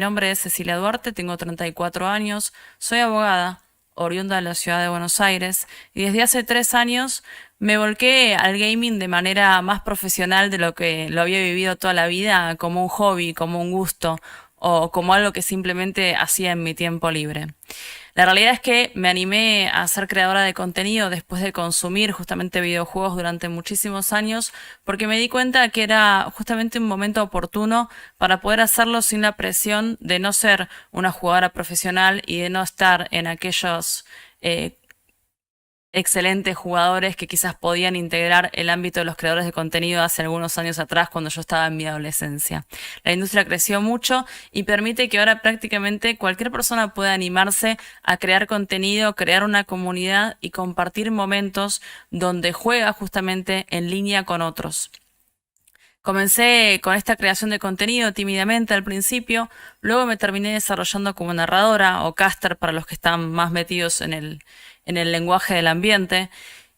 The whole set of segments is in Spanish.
nombre es Cecilia Duarte, tengo 34 años, soy abogada, oriunda de la ciudad de Buenos Aires, y desde hace 3 años me volqué al gaming de manera más profesional de lo que lo había vivido toda la vida, como un hobby, como un gusto, o como algo que simplemente hacía en mi tiempo libre. La realidad es que me animé a ser creadora de contenido después de consumir justamente videojuegos durante muchísimos años, porque me di cuenta que era justamente un momento oportuno para poder hacerlo sin la presión de no ser una jugadora profesional y de no estar en aquellos eh, excelentes jugadores que quizás podían integrar el ámbito de los creadores de contenido hace algunos años atrás cuando yo estaba en mi adolescencia. La industria creció mucho y permite que ahora prácticamente cualquier persona pueda animarse a crear contenido, crear una comunidad y compartir momentos donde juega justamente en línea con otros. Comencé con esta creación de contenido tímidamente al principio, luego me terminé desarrollando como narradora o caster para los que están más metidos en el lenguaje del ambiente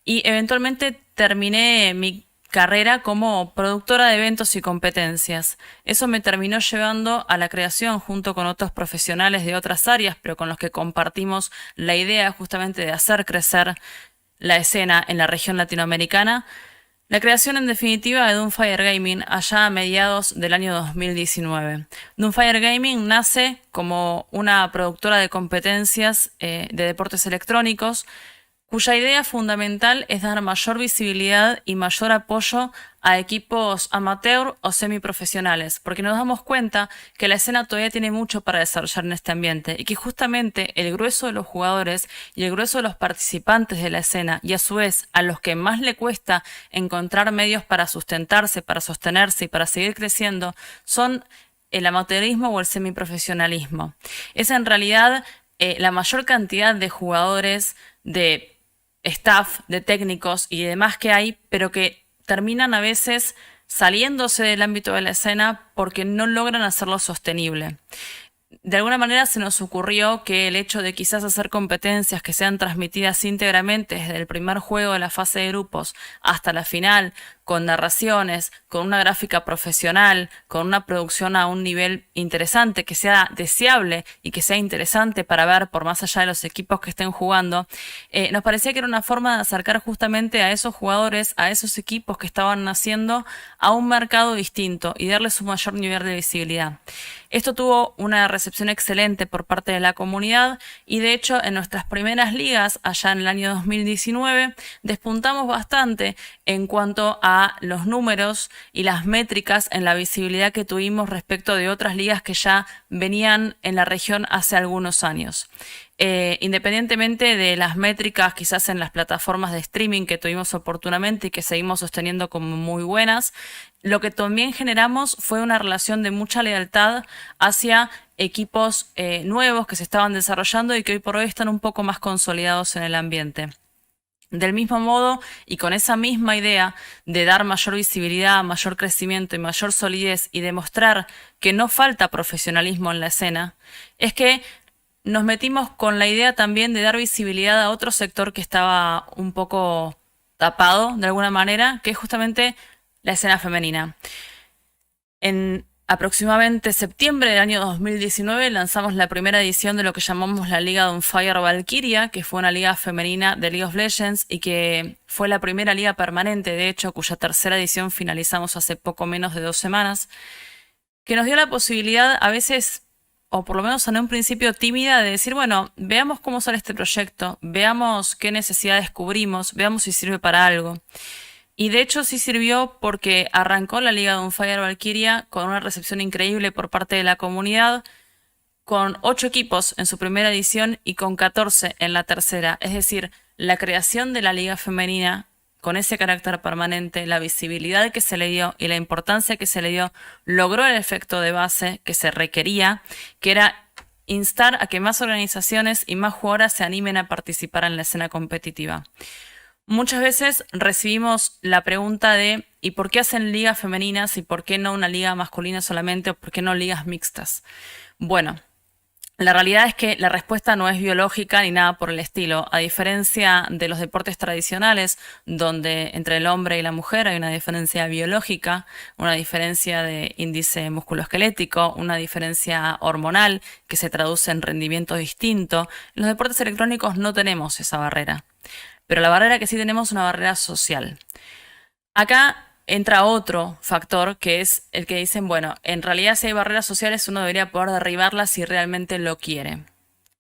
y eventualmente terminé mi carrera como productora de eventos y competencias. Eso me terminó llevando a la creación junto con otros profesionales de otras áreas, pero con los que compartimos la idea justamente de hacer crecer la escena en la región latinoamericana, la creación en definitiva de Doomfire Gaming allá a mediados del año 2019. Doomfire Gaming nace como una productora de competencias de deportes electrónicos cuya idea fundamental es dar mayor visibilidad y mayor apoyo a equipos amateur o semiprofesionales, porque nos damos cuenta que la escena todavía tiene mucho para desarrollar en este ambiente y que justamente el grueso de los jugadores y el grueso de los participantes de la escena y a su vez a los que más le cuesta encontrar medios para sustentarse, para sostenerse y para seguir creciendo son el amateurismo o el semiprofesionalismo. Es en realidad la mayor cantidad de jugadores, de staff, de técnicos y demás que hay, pero que terminan a veces saliéndose del ámbito de la escena porque no logran hacerlo sostenible. De alguna manera se nos ocurrió que el hecho de quizás hacer competencias que sean transmitidas íntegramente desde el primer juego de la fase de grupos hasta la final, con narraciones, con una gráfica profesional, con una producción a un nivel interesante, que sea deseable y que sea interesante para ver por más allá de los equipos que estén jugando, nos parecía que era una forma de acercar justamente a esos jugadores, a esos equipos que estaban naciendo a un mercado distinto y darles un mayor nivel de visibilidad. Esto tuvo una recepción excelente por parte de la comunidad y de hecho en nuestras primeras ligas, allá en el año 2019, despuntamos bastante en cuanto a los números y las métricas en la visibilidad que tuvimos respecto de otras ligas que ya venían en la región hace algunos años. Independientemente de las métricas quizás en las plataformas de streaming que tuvimos oportunamente y que seguimos sosteniendo como muy buenas, lo que también generamos fue una relación de mucha lealtad hacia equipos nuevos que se estaban desarrollando y que hoy por hoy están un poco más consolidados en el ambiente. Del mismo modo y con esa misma idea de dar mayor visibilidad, mayor crecimiento y mayor solidez y demostrar que no falta profesionalismo en la escena, es que nos metimos con la idea también de dar visibilidad a otro sector que estaba un poco tapado de alguna manera, que es justamente la escena femenina. En aproximadamente septiembre del año 2019 lanzamos la primera edición de lo que llamamos la Liga de Fire Valkyria, que fue una liga femenina de League of Legends y que fue la primera liga permanente, de hecho, cuya tercera edición finalizamos hace poco menos de 2 semanas, que nos dio la posibilidad a veces, o por lo menos en un principio tímida, de decir, bueno, veamos cómo sale este proyecto, veamos qué necesidades cubrimos, veamos si sirve para algo. Y de hecho sí sirvió porque arrancó la Liga de Fire Valkyria con una recepción increíble por parte de la comunidad, con 8 equipos en su primera edición y con 14 en la tercera. Es decir, la creación de la liga femenina con ese carácter permanente, la visibilidad que se le dio y la importancia que se le dio, logró el efecto de base que se requería, que era instar a que más organizaciones y más jugadoras se animen a participar en la escena competitiva. Muchas veces recibimos la pregunta de ¿y por qué hacen ligas femeninas y por qué no una liga masculina solamente o por qué no ligas mixtas? Bueno, La realidad es que la respuesta no es biológica ni nada por el estilo. A diferencia de los deportes tradicionales, donde entre el hombre y la mujer hay una diferencia biológica, una diferencia de índice musculoesquelético, una diferencia hormonal que se traduce en rendimiento distinto, en los deportes electrónicos no tenemos esa barrera. Pero la barrera que sí tenemos es una barrera social. Acá entra otro factor que es el que dicen, bueno, en realidad si hay barreras sociales uno debería poder derribarlas si realmente lo quiere.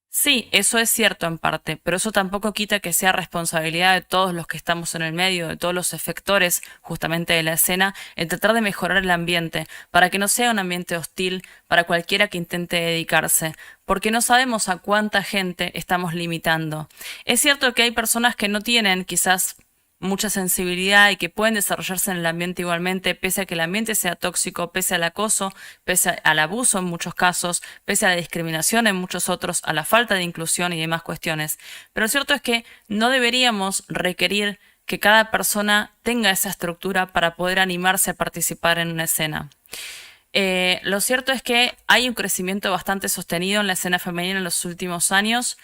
Sí, eso es cierto en parte, pero eso tampoco quita que sea responsabilidad de todos los que estamos en el medio, de todos los efectores justamente de la escena, el tratar de mejorar el ambiente, para que no sea un ambiente hostil para cualquiera que intente dedicarse, porque no sabemos a cuánta gente estamos limitando. Es cierto que hay personas que no tienen quizás mucha sensibilidad y que pueden desarrollarse en el ambiente igualmente, pese a que el ambiente sea tóxico, pese al acoso, pese al abuso en muchos casos, pese a la discriminación en muchos otros, a la falta de inclusión y demás cuestiones. Pero lo cierto es que no deberíamos requerir que cada persona tenga esa estructura para poder animarse a participar en una escena. Lo cierto es que hay un crecimiento bastante sostenido en la escena femenina en los últimos años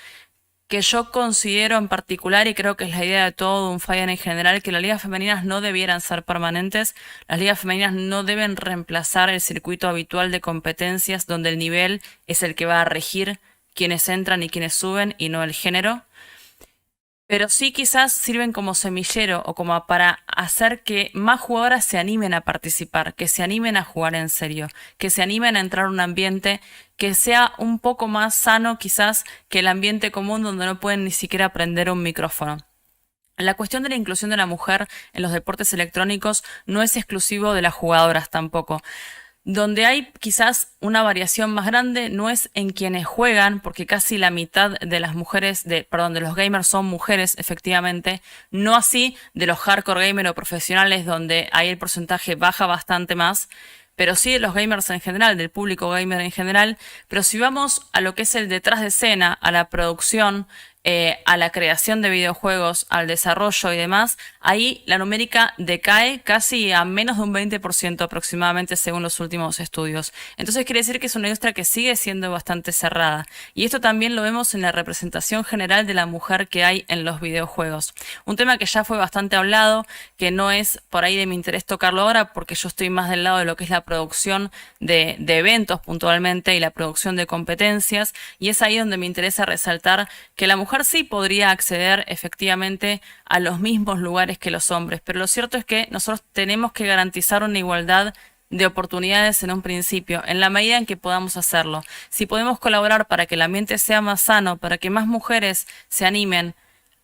que yo considero en particular, y creo que es la idea de todo un Fire en general, que las ligas femeninas no debieran ser permanentes, las ligas femeninas no deben reemplazar el circuito habitual de competencias donde el nivel es el que va a regir quienes entran y quienes suben y no el género. Pero sí quizás sirven como semillero o como para hacer que más jugadoras se animen a participar, que se animen a jugar en serio, que se animen a entrar a un ambiente que sea un poco más sano quizás que el ambiente común donde no pueden ni siquiera aprender un micrófono. La cuestión de la inclusión de la mujer en los deportes electrónicos no es exclusivo de las jugadoras tampoco. Donde hay quizás una variación más grande no es en quienes juegan, porque casi la mitad de las mujeres, de los gamers son mujeres, efectivamente, no así de los hardcore gamers o profesionales, donde ahí el porcentaje baja bastante más, pero sí de los gamers en general, del público gamer en general. Pero si vamos a lo que es el detrás de escena, a la producción, a la creación de videojuegos, al desarrollo y demás, ahí la numérica decae casi a menos de un 20% aproximadamente según los últimos estudios. Entonces quiere decir que es una industria que sigue siendo bastante cerrada. Y esto también lo vemos en la representación general de la mujer que hay en los videojuegos. Un tema que ya fue bastante hablado, que no es por ahí de mi interés tocarlo ahora, porque yo estoy más del lado de lo que es la producción de eventos puntualmente y la producción de competencias, y es ahí donde me interesa resaltar que la mujer sí podría acceder efectivamente a los mismos lugares que los hombres, pero lo cierto es que nosotros tenemos que garantizar una igualdad de oportunidades en un principio, en la medida en que podamos hacerlo. Si podemos colaborar para que el ambiente sea más sano, para que más mujeres se animen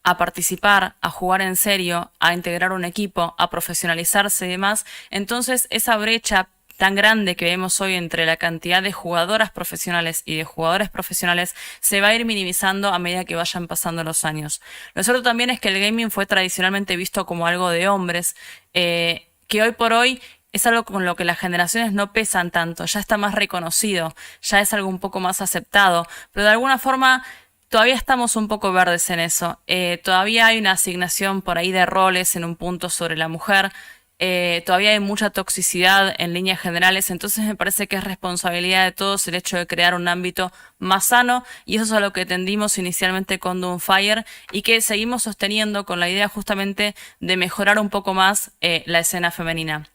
a participar, a jugar en serio, a integrar un equipo, a profesionalizarse y demás, entonces esa brecha tan grande que vemos hoy entre la cantidad de jugadoras profesionales y de jugadores profesionales se va a ir minimizando a medida que vayan pasando los años. Lo cierto también es que el gaming fue tradicionalmente visto como algo de hombres, que hoy por hoy es algo con lo que las generaciones no pesan tanto, ya está más reconocido, ya es algo un poco más aceptado, pero de alguna forma todavía estamos un poco verdes en eso. Todavía hay una asignación por ahí de roles en un punto sobre la mujer. Todavía hay mucha toxicidad en líneas generales, entonces me parece que es responsabilidad de todos el hecho de crear un ámbito más sano, y eso es a lo que tendimos inicialmente con Doomfire y que seguimos sosteniendo con la idea justamente de mejorar un poco más la escena femenina.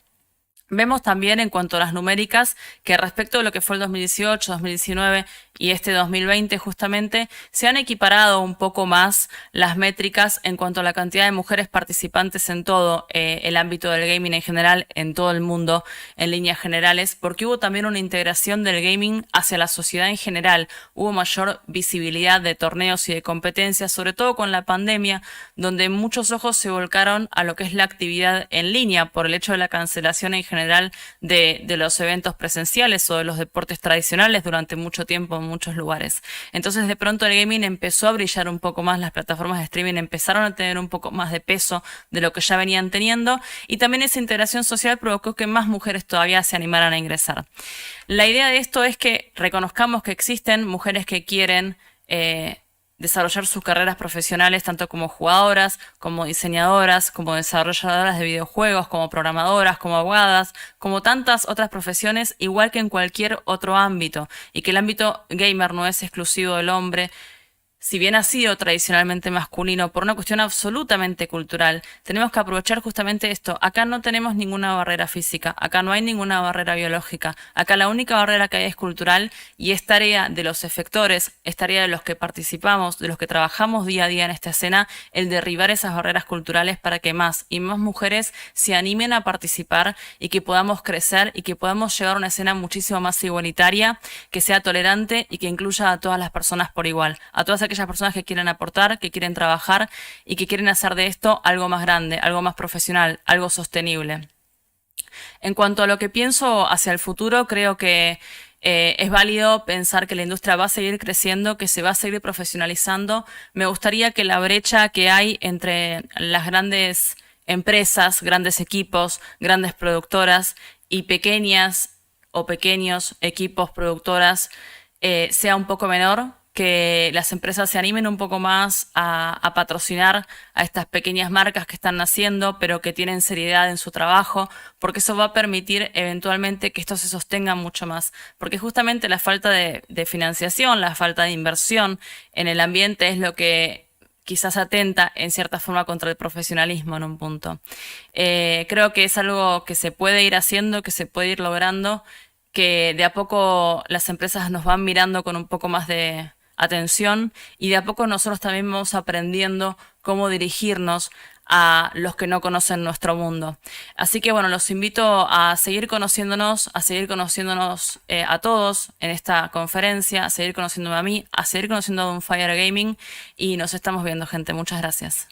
Vemos también en cuanto a las numéricas que respecto de lo que fue el 2018, 2019 y este 2020 justamente se han equiparado un poco más las métricas en cuanto a la cantidad de mujeres participantes en todo el ámbito del gaming en general, en todo el mundo, en líneas generales, porque hubo también una integración del gaming hacia la sociedad en general, hubo mayor visibilidad de torneos y de competencias, sobre todo con la pandemia, donde muchos ojos se volcaron a lo que es la actividad en línea por el hecho de la cancelación en general de los eventos presenciales o de los deportes tradicionales durante mucho tiempo en muchos lugares. Entonces de pronto el gaming empezó a brillar un poco más, las plataformas de streaming empezaron a tener un poco más de peso de lo que ya venían teniendo, y también esa integración social provocó que más mujeres todavía se animaran a ingresar. La idea de esto es que reconozcamos que existen mujeres que quieren desarrollar sus carreras profesionales tanto como jugadoras, como diseñadoras, como desarrolladoras de videojuegos, como programadoras, como abogadas, como tantas otras profesiones, igual que en cualquier otro ámbito, y que el ámbito gamer no es exclusivo del hombre. Si bien ha sido tradicionalmente masculino por una cuestión absolutamente cultural, tenemos que aprovechar justamente esto. Acá no tenemos ninguna barrera física, acá no hay ninguna barrera biológica, acá la única barrera que hay es cultural, y es tarea de los efectores, es tarea de los que participamos, de los que trabajamos día a día en esta escena, el derribar esas barreras culturales para que más y más mujeres se animen a participar y que podamos crecer y que podamos llevar a una escena muchísimo más igualitaria, que sea tolerante y que incluya a todas las personas por igual, a todas aquellas personas que quieren aportar, que quieren trabajar y que quieren hacer de esto algo más grande, algo más profesional, algo sostenible. En cuanto a lo que pienso hacia el futuro, creo que es válido pensar que la industria va a seguir creciendo, que se va a seguir profesionalizando. Me gustaría que la brecha que hay entre las grandes empresas, grandes equipos, grandes productoras y pequeñas o pequeños equipos productoras sea un poco menor, que las empresas se animen un poco más a patrocinar a estas pequeñas marcas que están naciendo, pero que tienen seriedad en su trabajo, porque eso va a permitir eventualmente que esto se sostenga mucho más. Porque justamente la falta de financiación, la falta de inversión en el ambiente es lo que quizás atenta en cierta forma contra el profesionalismo en un punto. Creo que es algo que se puede ir haciendo, que se puede ir logrando, que de a poco las empresas nos van mirando con un poco más de atención, y de a poco nosotros también vamos aprendiendo cómo dirigirnos a los que no conocen nuestro mundo. Así que bueno, los invito a seguir conociéndonos a todos en esta conferencia, a seguir conociéndome a mí, a seguir conociendo a Fire Gaming, y nos estamos viendo, gente. Muchas gracias.